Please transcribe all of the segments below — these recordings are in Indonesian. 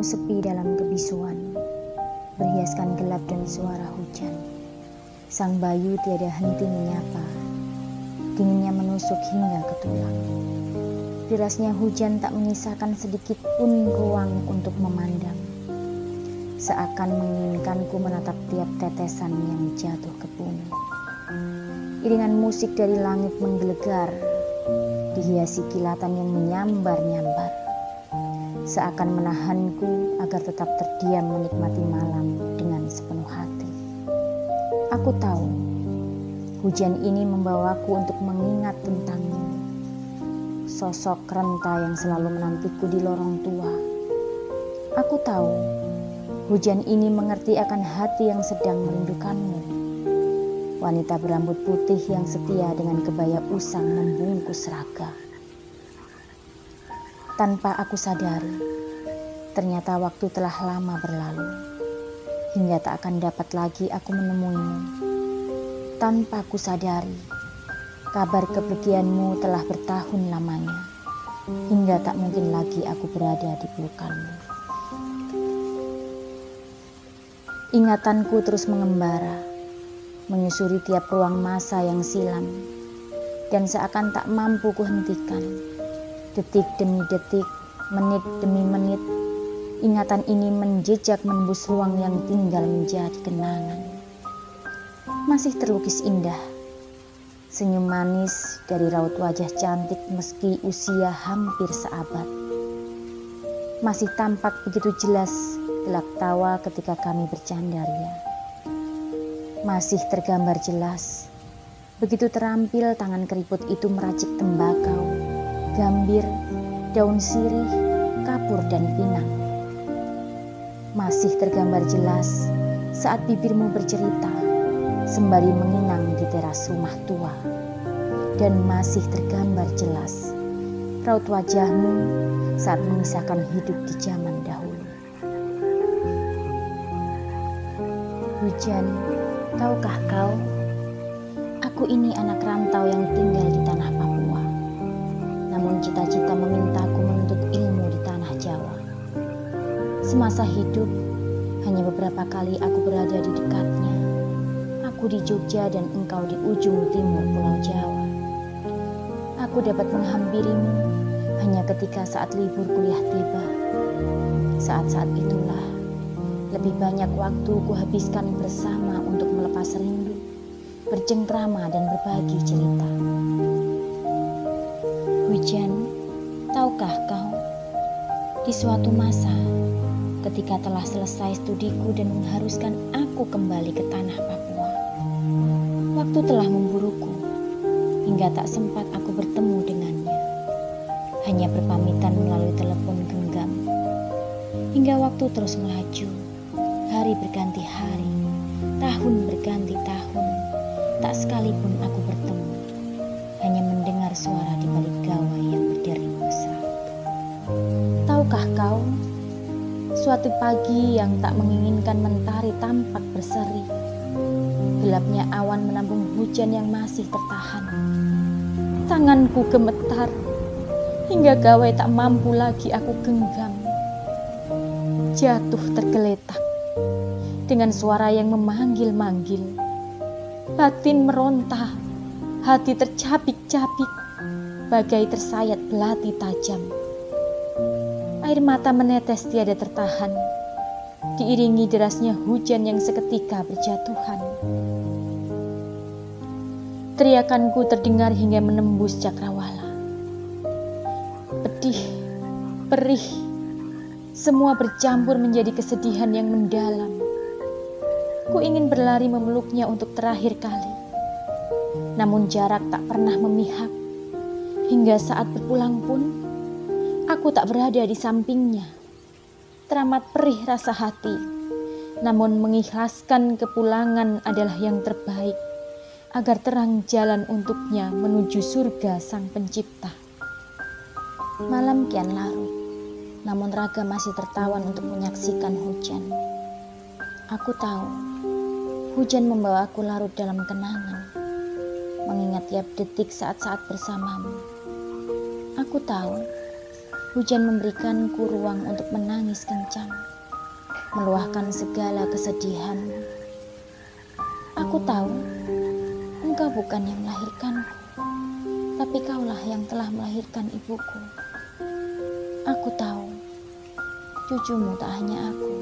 Ruanganmu sepi dalam kebisuan, berhiaskan gelap dan suara hujan. Sang bayu tiada henti menyapa, dinginnya menusuk hingga ke tulang. Derasnya hujan tak menyisakan sedikit pun ruang untuk memandang, seakan menginginkanku menatap tiap tetesan yang jatuh ke bumi. Iringan musik dari langit menggelegar, dihiasi kilatan yang menyambar-nyambar, seakan menahanku agar tetap terdiam menikmati malam dengan sepenuh hati. Aku tahu, hujan ini membawaku untuk mengingat tentangmu, sosok renta yang selalu menantiku di lorong tua. Aku tahu, hujan ini mengerti akan hati yang sedang merindukanmu, wanita berambut putih yang setia dengan kebaya usang membungkus raga. Tanpa aku sadari, ternyata waktu telah lama berlalu, hingga tak akan dapat lagi aku menemuimu. Tanpa aku sadari, kabar kepergianmu telah bertahun lamanya, hingga tak mungkin lagi aku berada di pelukanmu. Ingatanku terus mengembara, menyusuri tiap ruang masa yang silam, dan seakan tak mampu kuhentikan. Detik demi detik, menit demi menit, ingatan ini menjejak menembus ruang yang tinggal menjadi kenangan. Masih terlukis indah, senyum manis dari raut wajah cantik meski usia hampir seabad. Masih tampak begitu jelas gelak tawa ketika kami bercanda ria. Masih tergambar jelas, begitu terampil tangan keriput itu meracik tembakau, gambir, daun sirih, kapur dan pinang. Masih tergambar jelas saat bibirmu bercerita sembari menginang di teras rumah tua. Dan masih tergambar jelas raut wajahmu saat mengisahkan hidup di zaman dahulu. Hujan, tahukah kau, aku ini anak rantau yang tinggal di tanah Papua. Namun cita-cita memintaku menuntut ilmu di tanah Jawa. Semasa hidup, hanya beberapa kali aku berada di dekatnya. Aku di Jogja dan engkau di ujung timur Pulau Jawa. Aku dapat menghampirimu hanya ketika saat libur kuliah tiba. Saat-saat itulah lebih banyak waktu kuhabiskan bersama untuk melepas rindu, bercengkrama dan berbagi cerita. Hujan, tahukah kau, di suatu masa ketika telah selesai studiku dan mengharuskan aku kembali ke tanah Papua, waktu telah memburuku hingga tak sempat aku bertemu dengannya. Hanya berpamitan melalui telepon genggam. Hingga waktu terus melaju, hari berganti hari, tahun berganti tahun, tak sekalipun aku bertemu, hanya mendengar suara di balik gawai yang berdering mesra. Tahukah kau, suatu pagi yang tak menginginkan mentari tampak berseri, gelapnya awan menampung hujan yang masih tertahan. Tanganku gemetar, hingga gawai tak mampu lagi aku genggam. Jatuh tergeletak, dengan suara yang memanggil-manggil. Batin meronta, hati tercapik-capik, bagai tersayat belati tajam. Air mata menetes tiada tertahan, diiringi derasnya hujan yang seketika berjatuhan. Teriakanku terdengar hingga menembus cakrawala. Pedih, perih, semua bercampur menjadi kesedihan yang mendalam. Ku ingin berlari memeluknya untuk terakhir kali, namun jarak tak pernah memihak. Hingga saat berpulang pun, aku tak berada di sampingnya. Teramat perih rasa hati, namun mengikhlaskan kepulangan adalah yang terbaik, agar terang jalan untuknya menuju surga Sang Pencipta. Malam kian larut, namun raga masih tertawan untuk menyaksikan hujan. Aku tahu, hujan membawa aku larut dalam kenangan, mengingat tiap detik saat-saat bersamamu. Aku tahu, Hujan memberikanku ruang untuk menangis kencang, meluahkan segala kesedihan. Aku tahu engkau bukan yang melahirkanku, tapi kaulah yang telah melahirkan ibuku. Aku tahu cucumu tak hanya aku,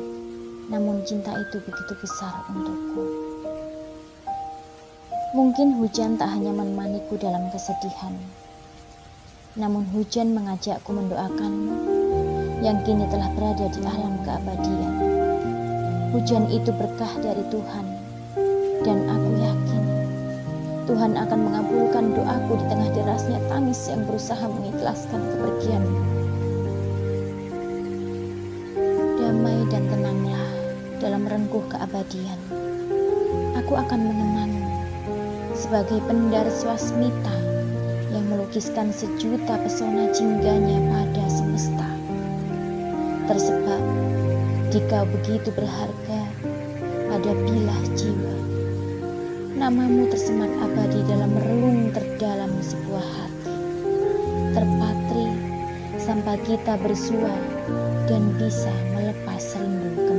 namun cinta itu begitu besar untukku. Mungkin hujan tak hanya menemaniku dalam kesedihan, namun hujan mengajakku mendoakanmu yang kini telah berada di alam keabadian. Hujan itu berkah dari Tuhan, dan aku yakin Tuhan akan mengabulkan doaku di tengah derasnya tangis yang berusaha mengikhlaskan kepergianmu. Damai dan tenanglah dalam rengkuh keabadian. Aku akan mengenangmu sebagai pendar swasmita yang melukiskan sejuta pesona jingganya pada semesta. Tersebab di kau begitu berharga pada bilah jiwa. Namamu tersemat abadi dalam relung terdalam sebuah hati, terpatri sampai kita bersua dan bisa melepas rindu.